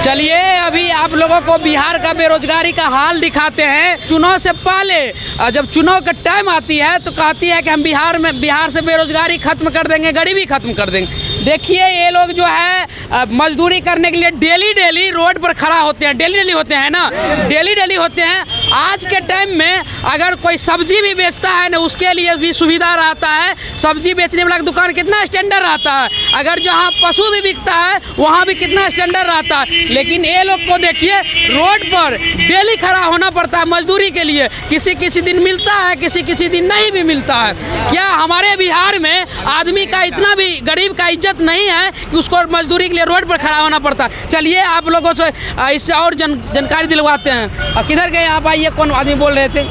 चलिए अभी आप लोगों को बिहार का बेरोजगारी का हाल दिखाते हैं। चुनाव से पहले जब चुनाव का टाइम आती है तो कहती है कि हम बिहार से बेरोजगारी खत्म कर देंगे, गरीबी खत्म कर देंगे। देखिए ये लोग जो है मजदूरी करने के लिए डेली रोड पर खड़ा होते हैं, डेली होते हैं ना, डेली होते हैं। आज के टाइम में अगर कोई सब्जी भी बेचता है ना, उसके लिए भी सुविधा रहता है। सब्जी बेचने वाला दुकान कितना स्टैंडर्ड रहता है, अगर जहाँ पशु भी बिकता है वहाँ भी कितना स्टैंडर्ड रहता है। लेकिन ये लोग को देखिए रोड पर डेली खड़ा होना पड़ता है मजदूरी के लिए। किसी दिन मिलता है, किसी दिन नहीं भी मिलता है। क्या हमारे बिहार में आदमी का इतना भी गरीब का इज्जत नहीं है कि उसको मजदूरी के लिए रोड पर खड़ा होना पड़ता है? चलिए आप लोगों से इससे और जानकारी दिलवाते हैं। किधर गए आप? आइए, कौन आदमी बोल रहे थे?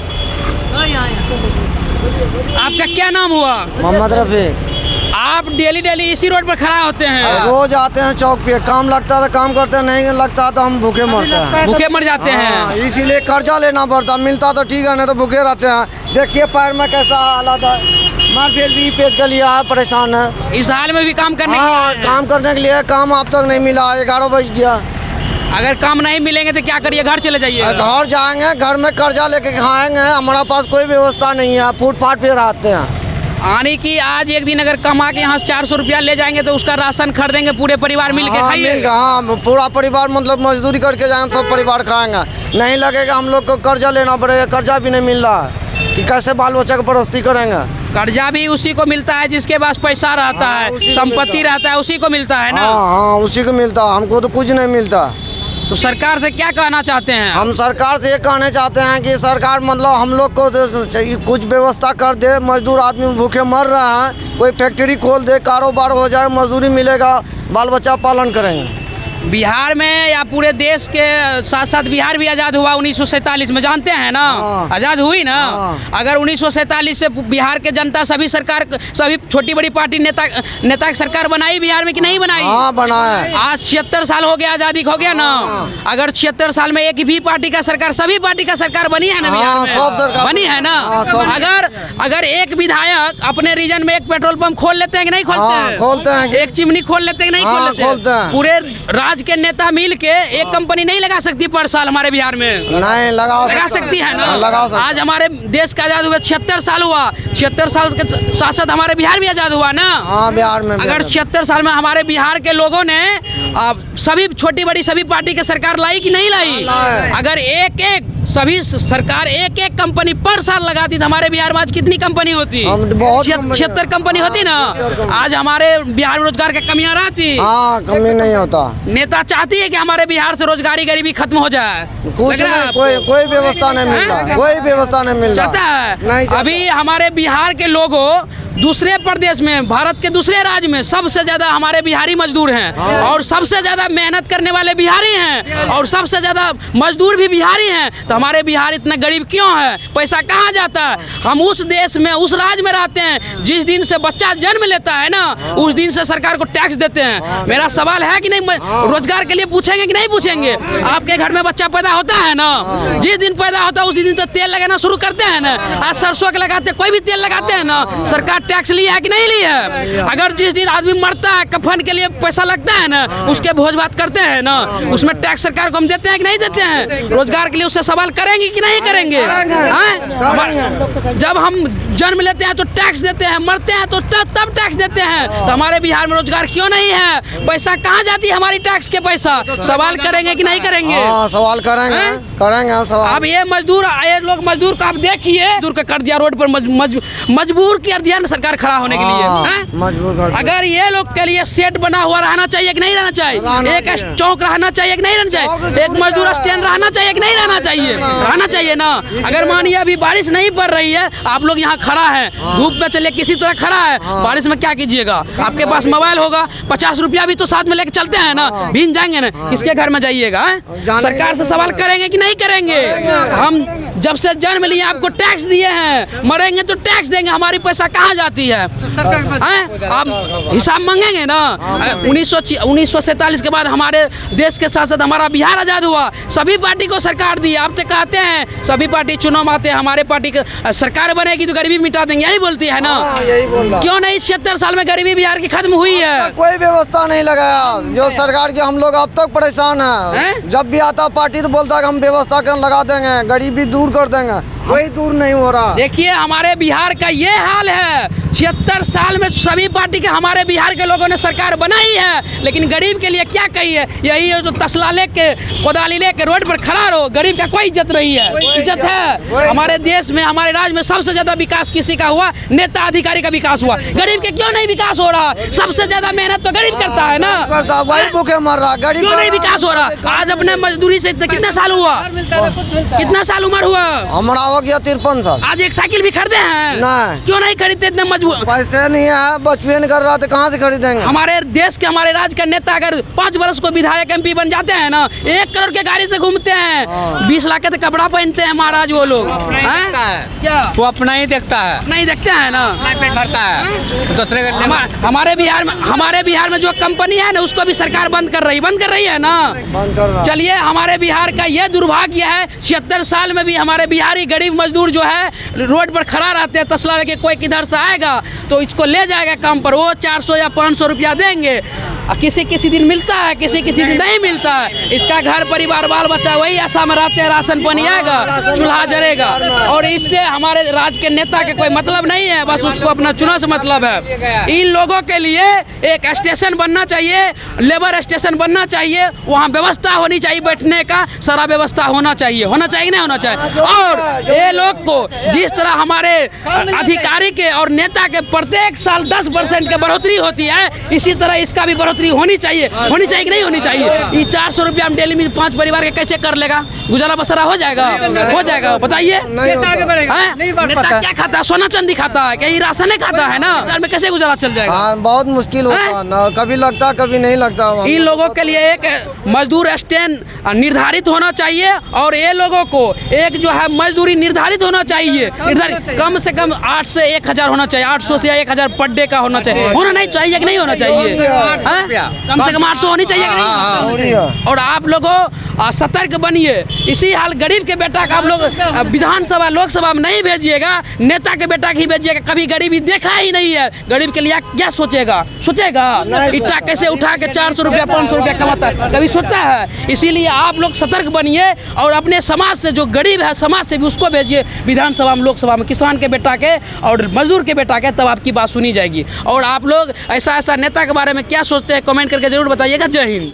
आपका क्या नाम हुआ? मोहम्मद रफी। आप डेली इसी रोड पर खड़ा होते हैं? रोज आते हैं चौक पे, काम लगता है तो काम करते हैं, नहीं लगता तो हम भूखे मरते हैं। भूखे मर जाते हैं, इसीलिए कर्जा लेना पड़ता। मिलता तो ठीक है, नहीं तो भूखे रहते हैं। देखिए पैर में कैसा हालत है, मार फिर भी पेट के लिए परेशान है। इस हाल में भी काम करने काम करने के लिए काम अब तक नहीं मिला। 11 बज गया। अगर काम नहीं मिलेंगे तो क्या करिए? घर चले जाइए? घर जाएंगे, घर में कर्जा लेके खाएंगे। हमारा पास कोई व्यवस्था नहीं है, फुटपाथ पे रहते हैं। आने की आज एक दिन अगर कमा के यहाँ से 400 रुपया ले जाएंगे तो उसका राशन खरीदेंगे, पूरे परिवार मिल के खाइए। हाँ, पूरा परिवार मतलब मजदूरी करके जाएंगे तो परिवार खाएंगे। नहीं लगेगा हम लोग को कर्जा लेना पड़ेगा। कर्जा भी नहीं मिल रहा है कि कैसे बाल बच्चा की परस्ती करेंगे। कर्जा भी उसी को मिलता है जिसके पास पैसा रहता है, संपत्ति रहता है, उसी को मिलता है ना। हाँ, उसी को मिलता है, हमको तो कुछ नहीं मिलता। तो सरकार से क्या कहना चाहते हैं? हम सरकार से ये कहना चाहते हैं कि सरकार मतलब हम लोग को कुछ व्यवस्था कर दे। मजदूर आदमी भूखे मर रहा है, कोई फैक्ट्री खोल दे, कारोबार हो जाए, मजदूरी मिलेगा, बाल बच्चा पालन करेंगे। बिहार में या पूरे देश के साथ साथ बिहार भी आज़ाद हुआ 1947 में, जानते हैं ना? आज़ाद हुई ना। अगर 1947 से बिहार के जनता सभी छोटी बड़ी पार्टी नेता की सरकार बनाई बिहार में कि नहीं बनाई? हाँ, बनाया। आज 76 साल हो गया, आज़ादी हो गया ना। अगर 76 साल में एक भी पार्टी का सरकार, सभी पार्टी का सरकार बनी है ना बिहार में? सब सरकार बनी है ना। अगर एक विधायक अपने रीजन में एक पेट्रोल पंप खोल लेते हैं कि नहीं खोलते हैं? खोलते हैं। एक चिमनी खोल लेते हैं कि नहीं खोलते हैं? पूरे राज्य के नेता मिल के एक कंपनी नहीं लगा सकती पर साल हमारे बिहार में? नहीं लगा सकती है ना। आज हमारे देश का आजाद हुआ 76 साल हुआ। 76 साल के साथ साथ हमारे बिहार भी आजाद हुआ ना। हाँ, बिहार में। अगर 76 साल में हमारे बिहार के लोगों ने सभी छोटी बड़ी सभी पार्टी की सरकार लाई कि नहीं लाई? अगर सभी सरकार एक कंपनी पर साल लगाती तो हमारे बिहार में आज कितनी कंपनी होती? 76 कंपनी होती ना। आज हमारे बिहार में रोजगार की कमियां रहती? कमी नहीं होता। नेता चाहती है कि हमारे बिहार से रोजगारी गरीबी खत्म हो जाए। कुछ नहीं, कोई व्यवस्था नहीं मिल रहा, कोई व्यवस्था नहीं मिल रहा है। अभी हमारे बिहार के लोगों दूसरे प्रदेश में, भारत के दूसरे राज्य में सबसे ज्यादा हमारे बिहारी मजदूर हैं और सबसे ज्यादा मेहनत करने वाले बिहारी हैं और सबसे ज्यादा मजदूर भी बिहारी हैं। तो हमारे बिहार इतना गरीब क्यों है? पैसा कहाँ जाता है? हम उस देश में, उस राज्य में रहते हैं जिस दिन से बच्चा जन्म लेता है ना, उस दिन से सरकार को टैक्स देते हैं। मेरा सवाल है कि नहीं, रोजगार के लिए पूछेंगे कि नहीं पूछेंगे? आपके घर में बच्चा पैदा होता है ना, जिस दिन पैदा होता है उस दिन तो तेल लगाना शुरू करते हैं ना। आज सरसों के लगाते, कोई भी तेल लगाते हैं ना, सरकार टैक्स लिया है कि नहीं लिया है? अगर जिस दिन आदमी मरता है कफन के लिए पैसा लगता है ना, उसके भोज भात करते हैं ना, उसमें टैक्स सरकार को हम देते हैं कि नहीं देते हैं? रोजगार के लिए उससे सवाल करेंगे कि नहीं करेंगे? जब हम जन्म लेते हैं तो टैक्स देते हैं, मरते हैं तो तब टैक्स देते हैं। तो हमारे बिहार में रोजगार क्यों नहीं है? पैसा कहाँ जाती है हमारी टैक्स के पैसा? सवाल करेंगे कि नहीं करेंगे? सवाल करेंगे सवाल। अब ये लोग मजदूर को आप देखिए, मजदूर का कर दिया रोड पर, मजबूर किया दिया सरकार खड़ा होने के लिए। मजबूर। अगर ये लोग के लिए सेट बना हुआ रहना चाहिए कि नहीं रहना चाहिए? एक चौक रहना चाहिए कि नहीं रहना चाहिए? एक मजदूर स्टैंड रहना चाहिए कि नहीं रहना चाहिए? रहना चाहिए ना। अगर मानिए अभी बारिश नहीं पड़ रही है, आप लोग यहाँ खड़ा है, धूप में चले किसी तरह खड़ा है, बारिश में क्या कीजिएगा? आपके पास मोबाइल होगा, 50 रुपया भी तो साथ में लेके चलते हैं ना, भीग जाएंगे ना, किसके घर में जाइएगा? सरकार से सवाल करेंगे कि नहीं करेंगे? हम जब से जन्म लिए आपको टैक्स दिए हैं, मरेंगे तो टैक्स देंगे, हमारी पैसा कहाँ जाती है? आप हिसाब मांगेंगे ना। 1947 के बाद हमारे देश के साथ साथ हमारा बिहार आज़ाद हुआ, सभी पार्टी को सरकार दी। आप तो कहते हैं सभी पार्टी चुनाव आते हैं, हमारे पार्टी की सरकार बनेगी तो गरीबी मिटा देंगे, यही बोलती है ना। यही बोल रहा। क्यों नहीं 76 साल में गरीबी बिहार की खत्म हुई है? कोई व्यवस्था नहीं लगाया जो सरकार की, हम लोग अब तक परेशान हैं। जब भी आता पार्टी तो बोलता है कि हम व्यवस्था कर लगा देंगे, गरीबी दूर कर देंगे, कोई दूर नहीं हो रहा। देखिए हमारे बिहार का ये हाल है, 76 साल में सभी पार्टी के हमारे बिहार के लोगों ने सरकार बनाई है, लेकिन गरीब के लिए क्या कही है? यही है जो तसला लेके कोदाली लेके रोड पर खड़ा रहो, गरीब का कोई इज्जत नहीं है। इज्जत है हमारे देश में, हमारे राज्य में सबसे ज्यादा विकास किसी का हुआ? नेता अधिकारी का विकास हुआ। गरीब के क्यों नहीं विकास हो रहा? सबसे ज्यादा मेहनत तो गरीब करता है ना, वही भूखे मर रहा। गरीब क्यों नहीं विकास हो रहा? आज अपने मजदूरी से कितना साल हुआ, कितना साल उम्र हुआ? हमारा हो गया 53 साल। आज एक साइकिल भी खरीदे हैं? नहीं। क्यों नहीं खरीदते? इतने मजबूर पैसे नहीं है, बचपे नहीं कर रहा तो कहाँ से खरीदेंगे? हमारे देश के, हमारे राज्य का नेता अगर 5 वर्ष को विधायक MP बन जाते हैं ना, 1 करोड़ के गाड़ी से घूमते हैं, 20 लाख के तो कपड़ा पहनते हैं महाराज वो लोग। क्या वो अपना ही देखता है, नहीं देखते हैं ना, पेट भरता है दूसरे का। हमारे बिहार में जो कंपनी है ना उसको भी सरकार बंद कर रही है ना। बंद कर रहा। चलिए हमारे बिहार का ये दुर्भाग्य है, 76 साल में भी हमारे बिहारी गरीब मजदूर जो है रोड पर खड़ा रहते हैं, तसला लेके कोई किधर से आएगा तो इसको ले जाएगा काम पर, वो 400 या 500 रुपया देंगे। किसी दिन मिलता है, किसी दिन नहीं मिलता है। इसका घर परिवार बाल बच्चा वही आशा में रहते हैं, राशन पानी आएगा, चूल्हा जलेगा, और इससे हमारे राज्य के नेता के कोई मतलब नहीं है, बस उसको अपना चुनाव से मतलब है। इन लोगों के लिए एक स्टेशन बनना चाहिए, लेबर स्टेशन बनना चाहिए, वहाँ व्यवस्था होनी चाहिए, बैठने का सारा व्यवस्था होना चाहिए नहीं होना चाहिए। और ये लोग को जिस तरह हमारे अधिकारी के और नेता के प्रत्येक साल 10% के बढ़ोतरी होती है, इसी तरह इसका भी बढ़ोतरी होनी चाहिए कि नहीं होनी चाहिए? ये 400 रुपया हम डेली में 5 परिवार के कैसे कर लेगा? गुजारा बसरा हो जाएगा बताइए? नेता क्या खाता है? सोना चांदी खाता है? कहीं राशन नहीं खाता है ना? में कैसे गुजारा चल जाएगा? बहुत मुश्किल होता ना, कभी लगता कभी नहीं लगता। इन लोगों के लिए एक मजदूर स्टैंड निर्धारित होना चाहिए, और ये लोगों को एक जो है मजदूरी निर्धारित होना चाहिए, कम से कम 8 से 1000 होना चाहिए, 800 से 1000 पर डे का होना चाहिए। होना नहीं चाहिए कि नहीं होना चाहिए? कम से कम 800 होनी चाहिए कि नहीं? और आप लोगों सतर्क बनिए। इसी हाल गरीब के बेटा का आप लोग विधानसभा लोकसभा में नहीं भेजिएगा, नेता के बेटा ही भेजिएगा। कभी गरीबी देखा ही नहीं है, गरीब के लिए क्या सोचेगा? इट्टा कैसे उठा के 400 रुपया 500 रुपया कमाता है, कभी सोचता है? इसीलिए आप लोग सतर्क बनिए, और अपने समाज से जो गरीब है समाज से भी उसको भेजिए विधानसभा में लोकसभा में, किसान के बेटा के और मजदूर के बेटा के, तब आपकी बात सुनी जाएगी। और आप लोग ऐसा नेता के बारे में क्या सोचते हैं कमेंट करके जरूर बताइएगा। जय हिंद।